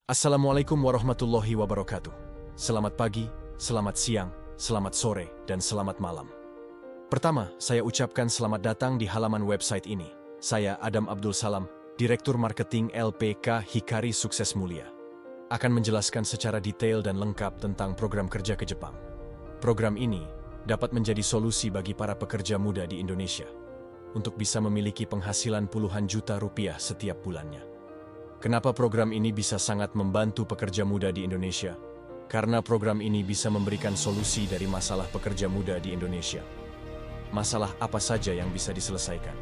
Assalamualaikum warahmatullahi wabarakatuh. Selamat pagi, selamat siang, selamat sore, dan selamat malam. Pertama, saya ucapkan selamat datang di halaman website ini. Saya Adam Abdul Salam, Direktur Marketing LPK Hikari Sukses Mulia. Akan menjelaskan secara detail dan lengkap tentang program kerja ke Jepang. Program ini dapat menjadi solusi bagi para pekerja muda di Indonesia untuk bisa memiliki penghasilan puluhan juta rupiah setiap bulannya. Kenapa program ini bisa sangat membantu pekerja muda di Indonesia? Karena program ini bisa memberikan solusi dari masalah pekerja muda di Indonesia. Masalah apa saja yang bisa diselesaikan?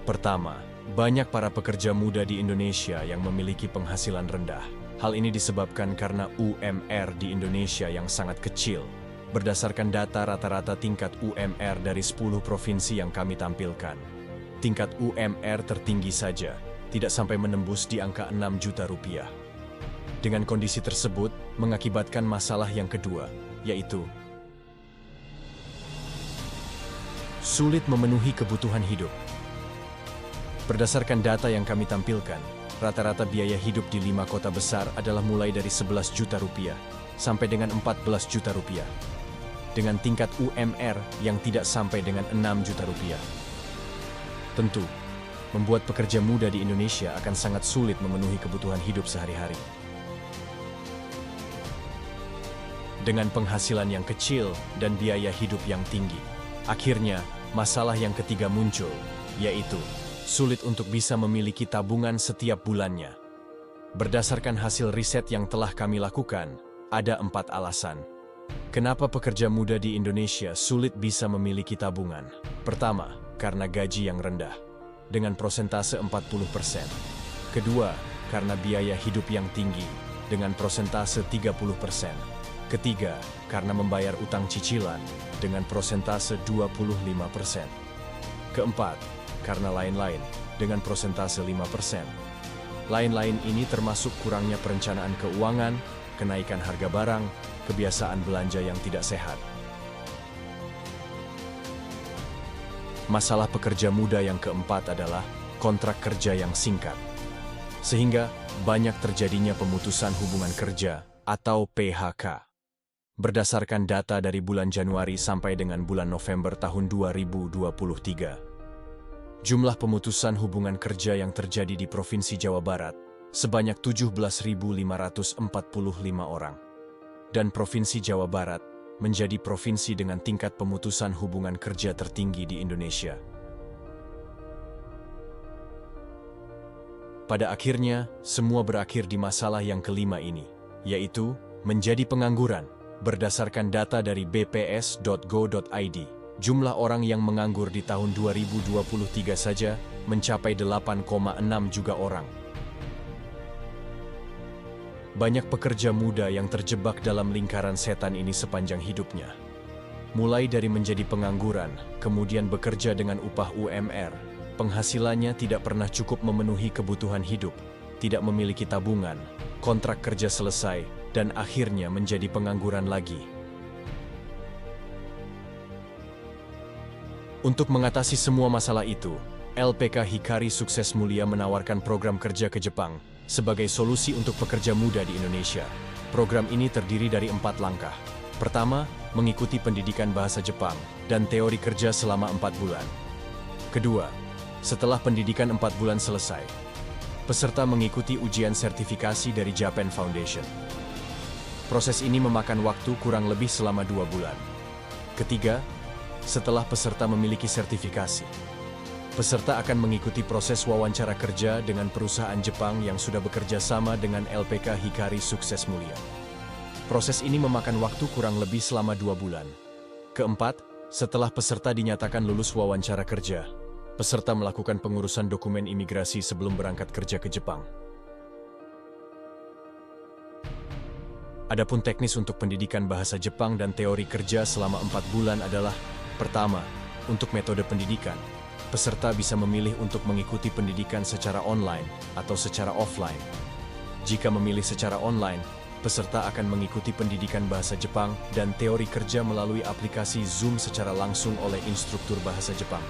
Pertama, banyak para pekerja muda di Indonesia yang memiliki penghasilan rendah. Hal ini disebabkan karena UMR di Indonesia yang sangat kecil. Berdasarkan data rata-rata tingkat UMR dari 10 provinsi yang kami tampilkan, tingkat UMR tertinggi saja tidak sampai menembus di angka 6 juta rupiah. Dengan kondisi tersebut, mengakibatkan masalah yang kedua, yaitu sulit memenuhi kebutuhan hidup. Berdasarkan data yang kami tampilkan, rata-rata biaya hidup di 5 kota besar adalah mulai dari 11 juta rupiah sampai dengan 14 juta rupiah, dengan tingkat UMR yang tidak sampai dengan 6 juta rupiah. Tentu, membuat pekerja muda di Indonesia akan sangat sulit memenuhi kebutuhan hidup sehari-hari. Dengan penghasilan yang kecil dan biaya hidup yang tinggi, akhirnya masalah yang ketiga muncul, yaitu sulit untuk bisa memiliki tabungan setiap bulannya. Berdasarkan hasil riset yang telah kami lakukan, ada 4 alasan kenapa pekerja muda di Indonesia sulit bisa memiliki tabungan. Pertama, karena gaji yang rendah, dengan prosentase 40%. Kedua, karena biaya hidup yang tinggi, dengan prosentase 30%. Ketiga, karena membayar utang cicilan, dengan prosentase 25%. Keempat, karena lain-lain, dengan prosentase 5%. Lain-lain ini termasuk kurangnya perencanaan keuangan, kenaikan harga barang, kebiasaan belanja yang tidak sehat. Masalah pekerja muda yang keempat adalah kontrak kerja yang singkat. Sehingga banyak terjadinya pemutusan hubungan kerja atau PHK. Berdasarkan data dari bulan Januari sampai dengan bulan November tahun 2023, jumlah pemutusan hubungan kerja yang terjadi di Provinsi Jawa Barat sebanyak 17.545 orang. Dan Provinsi Jawa Barat menjadi provinsi dengan tingkat pemutusan hubungan kerja tertinggi di Indonesia. Pada akhirnya, semua berakhir di masalah yang kelima ini, yaitu menjadi pengangguran. Berdasarkan data dari bps.go.id, jumlah orang yang menganggur di tahun 2023 saja mencapai 8,6 juta orang. Banyak pekerja muda yang terjebak dalam lingkaran setan ini sepanjang hidupnya. Mulai dari menjadi pengangguran, kemudian bekerja dengan upah UMR, penghasilannya tidak pernah cukup memenuhi kebutuhan hidup, tidak memiliki tabungan, kontrak kerja selesai, dan akhirnya menjadi pengangguran lagi. Untuk mengatasi semua masalah itu, LPK Hikari Sukses Mulia menawarkan program kerja ke Jepang sebagai solusi untuk pekerja muda di Indonesia. Program ini terdiri dari 4 langkah. Pertama, mengikuti pendidikan bahasa Jepang dan teori kerja selama 4 bulan. Kedua, setelah pendidikan 4 bulan selesai, peserta mengikuti ujian sertifikasi dari Japan Foundation. Proses ini memakan waktu kurang lebih selama 2 bulan. Ketiga, setelah peserta memiliki sertifikasi, peserta akan mengikuti proses wawancara kerja dengan perusahaan Jepang yang sudah bekerja sama dengan LPK Hikari Sukses Mulia. Proses ini memakan waktu kurang lebih selama 2 bulan. Keempat, setelah peserta dinyatakan lulus wawancara kerja, peserta melakukan pengurusan dokumen imigrasi sebelum berangkat kerja ke Jepang. Adapun teknis untuk pendidikan bahasa Jepang dan teori kerja selama 4 bulan adalah: pertama, untuk metode pendidikan, peserta bisa memilih untuk mengikuti pendidikan secara online atau secara offline. Jika memilih secara online, peserta akan mengikuti pendidikan bahasa Jepang dan teori kerja melalui aplikasi Zoom secara langsung oleh instruktur bahasa Jepang.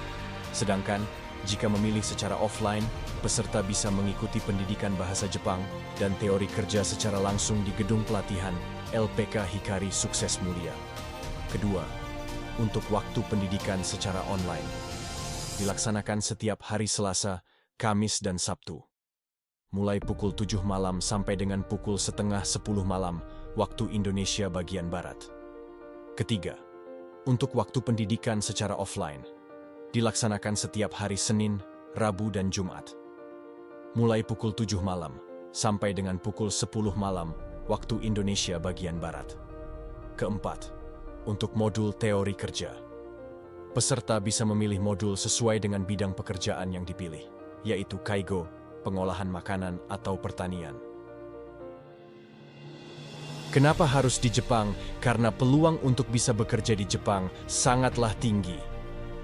Sedangkan, Jika memilih secara offline, peserta bisa mengikuti pendidikan bahasa Jepang dan teori kerja secara langsung di gedung pelatihan LPK Hikari Sukses Mulia. Kedua, untuk waktu pendidikan secara online. Dilaksanakan setiap hari Selasa, Kamis, dan Sabtu. Mulai pukul 7 malam sampai dengan pukul setengah 10 malam, waktu Indonesia bagian Barat. Ketiga, untuk waktu pendidikan secara offline. Dilaksanakan setiap hari Senin, Rabu, dan Jumat. Mulai pukul 7 malam sampai dengan pukul 10 malam, waktu Indonesia bagian Barat. Keempat, untuk modul teori kerja. Peserta bisa memilih modul sesuai dengan bidang pekerjaan yang dipilih, yaitu kaigo, pengolahan makanan, atau pertanian. Kenapa harus di Jepang? Karena peluang untuk bisa bekerja di Jepang sangatlah tinggi.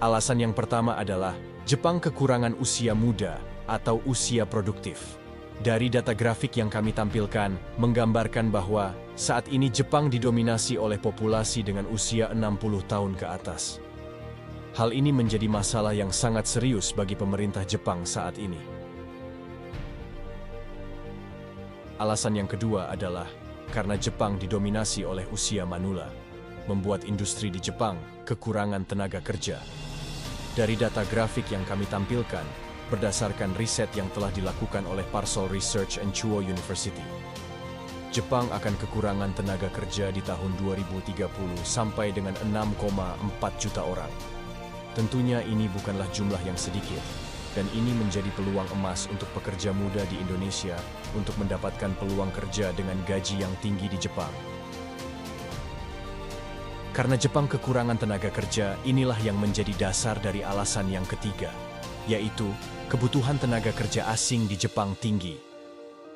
Alasan yang pertama adalah Jepang kekurangan usia muda atau usia produktif. Dari data grafik yang kami tampilkan, menggambarkan bahwa saat ini Jepang didominasi oleh populasi dengan usia 60 tahun ke atas. Hal ini menjadi masalah yang sangat serius bagi pemerintah Jepang saat ini. Alasan yang kedua adalah karena Jepang didominasi oleh usia manula, membuat industri di Jepang kekurangan tenaga kerja. Dari data grafik yang kami tampilkan, berdasarkan riset yang telah dilakukan oleh Parsol Research and Chuo University, Jepang akan kekurangan tenaga kerja di tahun 2030 sampai dengan 6,4 juta orang. Tentunya ini bukanlah jumlah yang sedikit, dan ini menjadi peluang emas untuk pekerja muda di Indonesia untuk mendapatkan peluang kerja dengan gaji yang tinggi di Jepang. Karena Jepang kekurangan tenaga kerja, inilah yang menjadi dasar dari alasan yang ketiga, yaitu kebutuhan tenaga kerja asing di Jepang tinggi.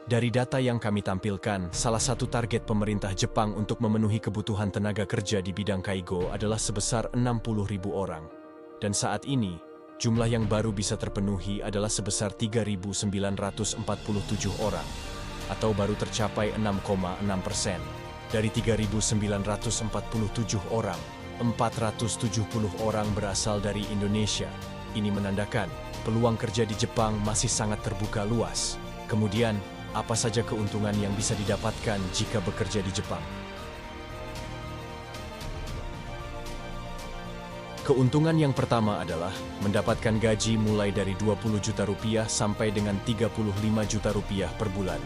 Dari data yang kami tampilkan, salah satu target pemerintah Jepang untuk memenuhi kebutuhan tenaga kerja di bidang kaigo adalah sebesar 60.000 orang. Dan saat ini, jumlah yang baru bisa terpenuhi adalah sebesar 3.947 orang, atau baru tercapai 6,6%. Dari 3.947 orang, 470 orang berasal dari Indonesia. Ini menandakan peluang kerja di Jepang masih sangat terbuka luas. Kemudian, apa saja keuntungan yang bisa didapatkan jika bekerja di Jepang? Keuntungan yang pertama adalah mendapatkan gaji mulai dari 20 juta rupiah sampai dengan 35 juta rupiah per bulan.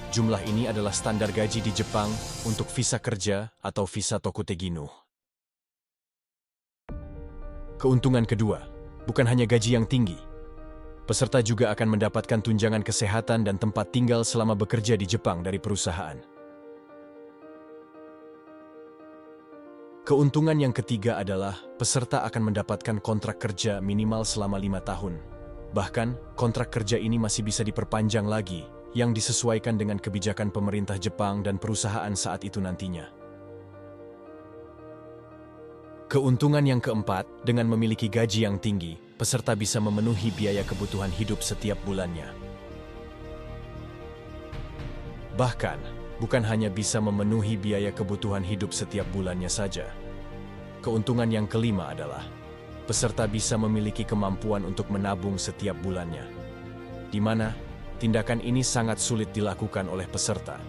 Jumlah ini adalah standar gaji di Jepang untuk visa kerja atau visa Tokuteginu. Keuntungan kedua, bukan hanya gaji yang tinggi. Peserta juga akan mendapatkan tunjangan kesehatan dan tempat tinggal selama bekerja di Jepang dari perusahaan. Keuntungan yang ketiga adalah peserta akan mendapatkan kontrak kerja minimal selama 5 tahun. Bahkan, kontrak kerja ini masih bisa diperpanjang lagi, yang disesuaikan dengan kebijakan pemerintah Jepang dan perusahaan saat itu nantinya. Keuntungan yang keempat, dengan memiliki gaji yang tinggi, peserta bisa memenuhi biaya kebutuhan hidup setiap bulannya. Bahkan, bukan hanya bisa memenuhi biaya kebutuhan hidup setiap bulannya saja. Keuntungan yang kelima adalah, peserta bisa memiliki kemampuan untuk menabung setiap bulannya, di mana tindakan ini sangat sulit dilakukan oleh peserta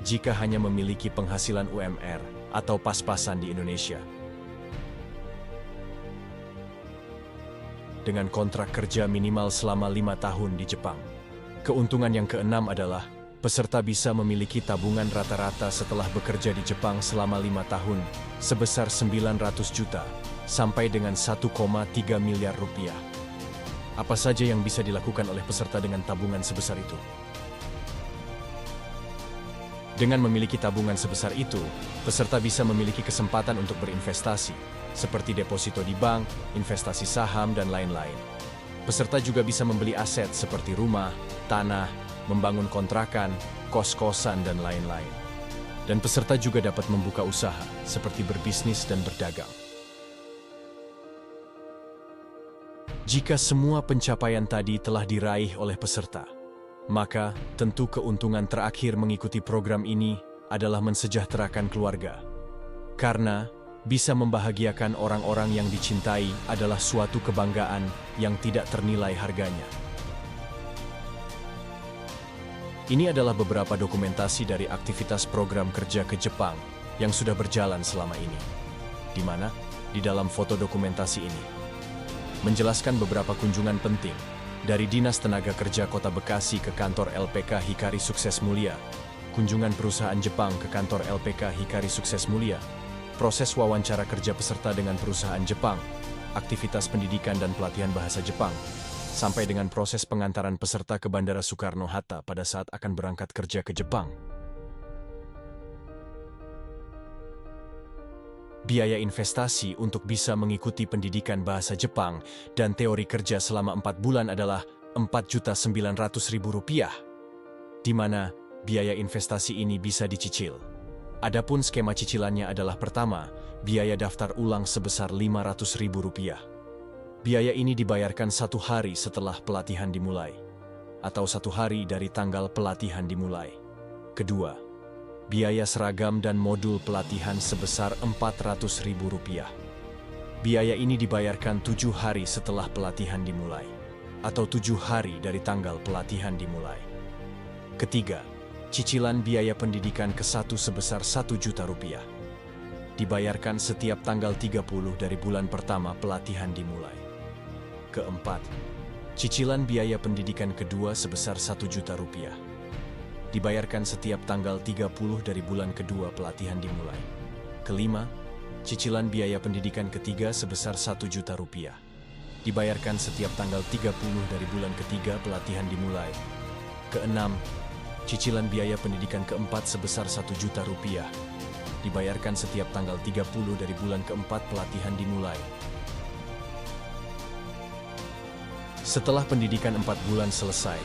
jika hanya memiliki penghasilan UMR atau pas-pasan di Indonesia. Dengan kontrak kerja minimal selama 5 tahun di Jepang. Keuntungan yang keenam adalah peserta bisa memiliki tabungan rata-rata setelah bekerja di Jepang selama 5 tahun sebesar 900 juta sampai dengan 1,3 miliar rupiah. Apa saja yang bisa dilakukan oleh peserta dengan tabungan sebesar itu? Dengan memiliki tabungan sebesar itu, peserta bisa memiliki kesempatan untuk berinvestasi, seperti deposito di bank, investasi saham, dan lain-lain. Peserta juga bisa membeli aset seperti rumah, tanah, membangun kontrakan, kos-kosan, dan lain-lain. Dan peserta juga dapat membuka usaha, seperti berbisnis dan berdagang. Jika semua pencapaian tadi telah diraih oleh peserta, maka tentu keuntungan terakhir mengikuti program ini adalah mensejahterakan keluarga. Karena Bisa membahagiakan orang-orang yang dicintai adalah suatu kebanggaan yang tidak ternilai harganya. Ini adalah beberapa dokumentasi dari aktivitas program kerja ke Jepang yang sudah berjalan selama ini. Di mana? Di dalam foto dokumentasi ini menjelaskan beberapa kunjungan penting dari Dinas Tenaga Kerja Kota Bekasi ke kantor LPK Hikari Sukses Mulia, kunjungan perusahaan Jepang ke kantor LPK Hikari Sukses Mulia, proses wawancara kerja peserta dengan perusahaan Jepang, aktivitas pendidikan dan pelatihan bahasa Jepang, sampai dengan proses pengantaran peserta ke Bandara Soekarno-Hatta pada saat akan berangkat kerja ke Jepang. Biaya investasi untuk bisa mengikuti pendidikan bahasa Jepang dan teori kerja selama 4 bulan adalah Rp4.900.000, di mana biaya investasi ini bisa dicicil. Adapun skema cicilannya adalah pertama, biaya daftar ulang sebesar Rp500.000. Biaya ini dibayarkan 1 hari setelah pelatihan dimulai, atau 1 hari dari tanggal pelatihan dimulai. Kedua, biaya seragam dan modul pelatihan sebesar Rp400.000. Biaya ini dibayarkan 7 hari setelah pelatihan dimulai, atau 7 hari dari tanggal pelatihan dimulai. Ketiga, cicilan biaya pendidikan ke-1 sebesar Rp1 juta. Dibayarkan setiap tanggal 30 dari bulan pertama pelatihan dimulai. Keempat, cicilan biaya pendidikan kedua sebesar Rp1 juta. Dibayarkan setiap tanggal 30 dari bulan kedua pelatihan dimulai. Kelima, cicilan biaya pendidikan ketiga sebesar Rp1 juta. Dibayarkan setiap tanggal 30 dari bulan ketiga pelatihan dimulai. Keenam, cicilan biaya pendidikan keempat sebesar Rp1 juta. Dibayarkan setiap tanggal 30 dari bulan keempat pelatihan dimulai. Setelah pendidikan 4 bulan selesai,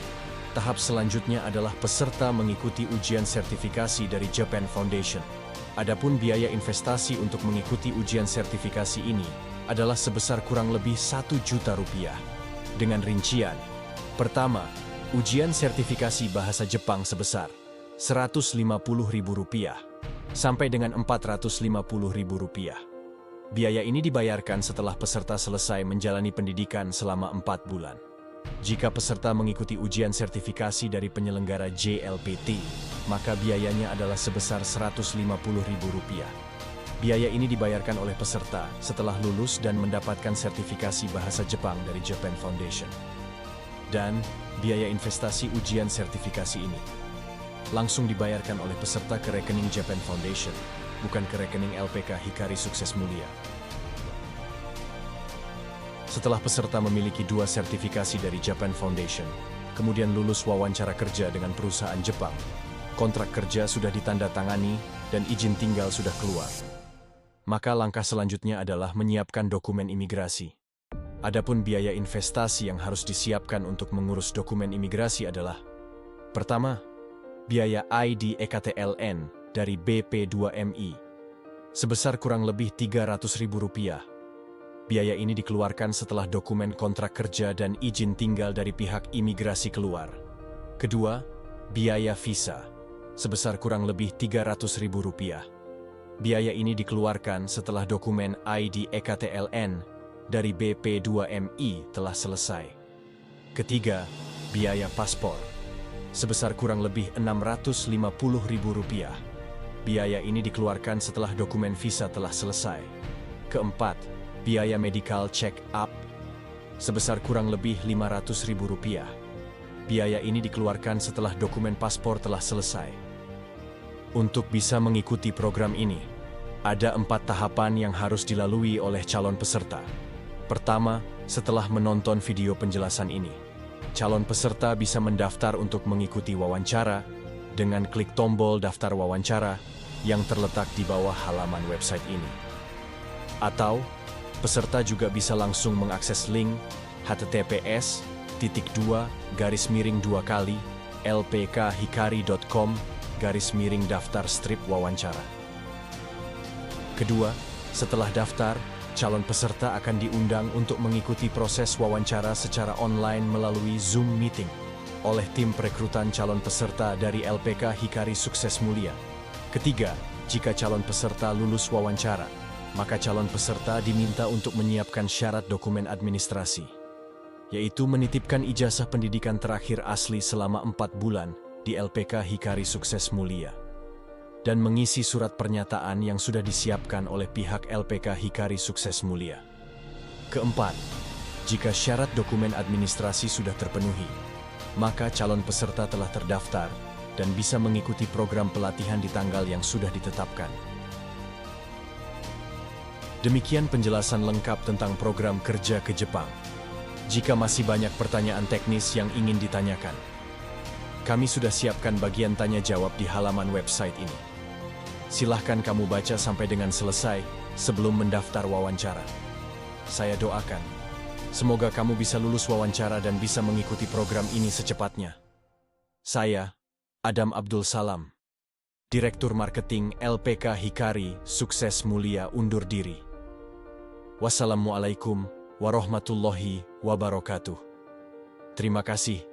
tahap selanjutnya adalah peserta mengikuti ujian sertifikasi dari Japan Foundation. Adapun biaya investasi untuk mengikuti ujian sertifikasi ini adalah sebesar kurang lebih Rp1 juta. Dengan rincian, pertama, ujian sertifikasi bahasa Jepang sebesar Rp150.000 sampai dengan Rp450.000. Biaya ini dibayarkan setelah peserta selesai menjalani pendidikan selama 4 bulan. Jika peserta mengikuti ujian sertifikasi dari penyelenggara JLPT, maka biayanya adalah sebesar Rp150.000. Biaya ini dibayarkan oleh peserta setelah lulus dan mendapatkan sertifikasi bahasa Jepang dari Japan Foundation. Dan biaya investasi ujian sertifikasi ini langsung dibayarkan oleh peserta ke rekening Japan Foundation, bukan ke rekening LPK Hikari Sukses Mulia. Setelah peserta memiliki 2 sertifikasi dari Japan Foundation, kemudian lulus wawancara kerja dengan perusahaan Jepang, kontrak kerja sudah ditandatangani dan izin tinggal sudah keluar. Maka langkah selanjutnya adalah menyiapkan dokumen imigrasi. Adapun biaya investasi yang harus disiapkan untuk mengurus dokumen imigrasi adalah: pertama, biaya ID EKTLN dari BP2MI sebesar kurang lebih Rp300.000. Biaya ini dikeluarkan setelah dokumen kontrak kerja dan izin tinggal dari pihak imigrasi keluar. Kedua, biaya visa sebesar kurang lebih Rp300.000. Biaya ini dikeluarkan setelah dokumen ID EKTLN dari BP2MI telah selesai. Ketiga, biaya paspor sebesar kurang lebih Rp650.000. Biaya ini dikeluarkan setelah dokumen visa telah selesai. Keempat, biaya medical check-up sebesar kurang lebih Rp500.000. Biaya ini dikeluarkan setelah dokumen paspor telah selesai. Untuk bisa mengikuti program ini, ada 4 tahapan yang harus dilalui oleh calon peserta. Pertama, setelah menonton video penjelasan ini, calon peserta bisa mendaftar untuk mengikuti wawancara dengan klik tombol daftar wawancara yang terletak di bawah halaman website ini. Atau, peserta juga bisa langsung mengakses link https://lpkhikari.com/daftar-wawancara. Kedua, setelah daftar, calon peserta akan diundang untuk mengikuti proses wawancara secara online melalui Zoom Meeting oleh tim perekrutan calon peserta dari LPK Hikari Sukses Mulia. Ketiga, jika calon peserta lulus wawancara, maka calon peserta diminta untuk menyiapkan syarat dokumen administrasi, yaitu menitipkan ijazah pendidikan terakhir asli selama 4 bulan di LPK Hikari Sukses Mulia, dan mengisi surat pernyataan yang sudah disiapkan oleh pihak LPK Hikari Sukses Mulia. Keempat, jika syarat dokumen administrasi sudah terpenuhi, maka calon peserta telah terdaftar dan bisa mengikuti program pelatihan di tanggal yang sudah ditetapkan. Demikian penjelasan lengkap tentang program kerja ke Jepang. Jika masih banyak pertanyaan teknis yang ingin ditanyakan, kami sudah siapkan bagian tanya jawab di halaman website ini. Silahkan kamu baca sampai dengan selesai sebelum mendaftar wawancara. Saya doakan, semoga kamu bisa lulus wawancara dan bisa mengikuti program ini secepatnya. Saya, Adam Abdul Salam, Direktur Marketing LPK Hikari Sukses Mulia undur diri. Wassalamualaikum warahmatullahi wabarakatuh. Terima kasih.